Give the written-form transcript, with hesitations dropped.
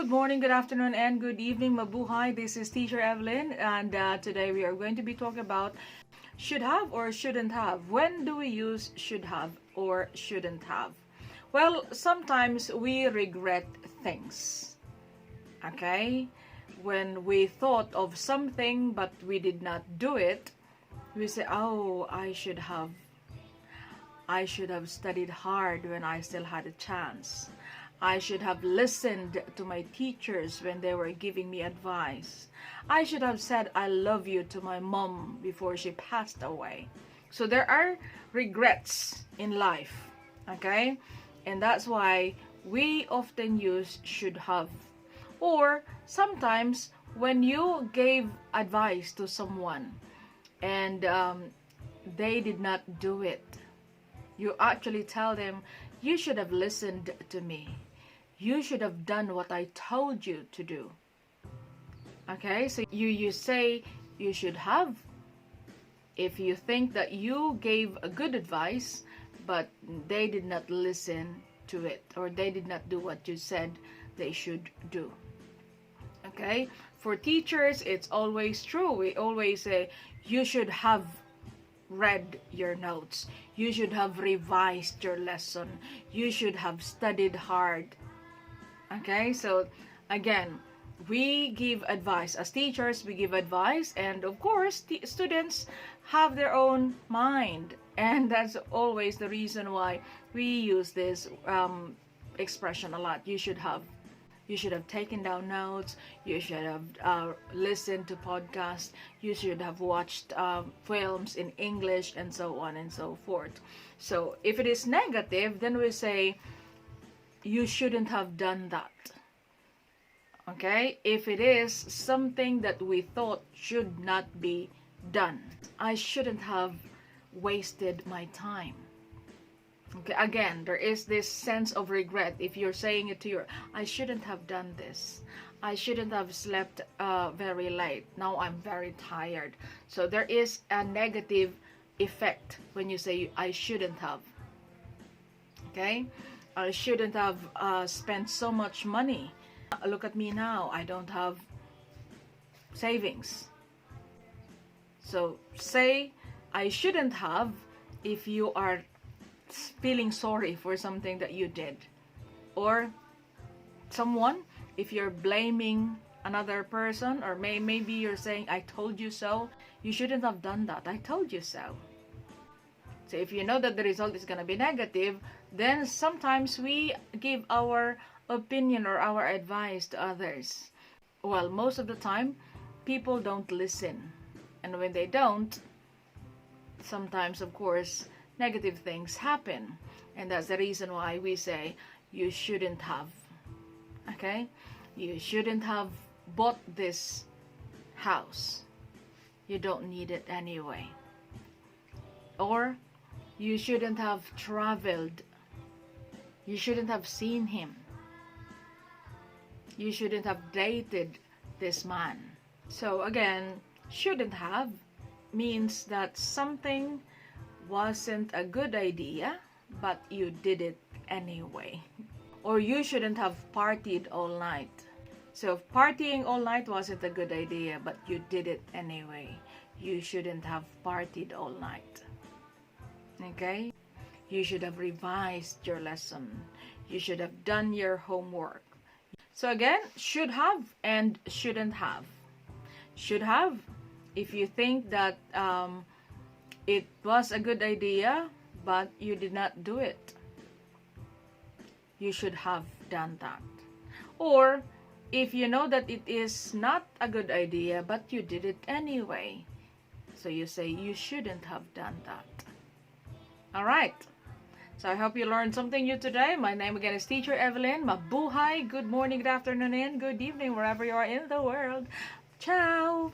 Good morning, good afternoon, and good evening, mabuhay. This is Teacher Evelyn, and today we are going to be talking about should have or shouldn't have. When do we use should have or shouldn't have? Well, sometimes we regret things, okay? When we thought of something but we did not do it, we say, oh, I should have studied hard when I still had a chance. I should have listened to my teachers when they were giving me advice. I should have said I love you to my mom before she passed away. So there are regrets in life, okay? And that's why we often use should have. Or sometimes when you gave advice to someone and they did not do it, you actually tell them, you should have listened to me. You should have done what I told you to do. Okay, so you say you should have if you think that you gave a good advice but they did not listen to it, or they did not do what you said they should do. Okay, for teachers it's always true. We always say you should have read your notes, you should have revised your lesson, you should have studied hard. Okay, so again, we give advice. As teachers, we give advice, and of course, students have their own mind, and that's always the reason why we use this expression a lot. You should have taken down notes, you should have listened to podcasts, you should have watched films in English, and so on and so forth. So if it is negative, then we say you shouldn't have done that. Okay, if it is something that we thought should not be done, I shouldn't have wasted my time. Okay, again, there is this sense of regret if you're saying it to your, I shouldn't have done this, I shouldn't have slept very late, now I'm very tired. So there is a negative effect when you say I shouldn't have. Okay, I shouldn't have spent so much money. Look at me now, I don't have savings. So say I shouldn't have if you are feeling sorry for something that you did, or someone, if you're blaming another person, or maybe you're saying I told you so. You shouldn't have done that, I told you so. So if you know that the result is going to be negative, then sometimes we give our opinion or our advice to others. Well, most of the time people don't listen, and when they don't, sometimes of course negative things happen, and that's the reason why we say you shouldn't have. Okay, you shouldn't have bought this house, you don't need it anyway. Or you shouldn't have traveled, you shouldn't have seen him, you shouldn't have dated this man. So again, shouldn't have means that something wasn't a good idea but you did it anyway. Or you shouldn't have partied all night. So if partying all night wasn't a good idea but you did it anyway, you shouldn't have partied all night. Okay, you should have revised your lesson, you should have done your homework. So again, should have and shouldn't have. Should have if you think that it was a good idea but you did not do it, you should have done that. Or if you know that it is not a good idea but you did it anyway, so you say you shouldn't have done that. Alright, so I hope you learned something new today. My name again is Teacher Evelyn. Mabuhay, good morning, good afternoon, and good evening wherever you are in the world. Ciao!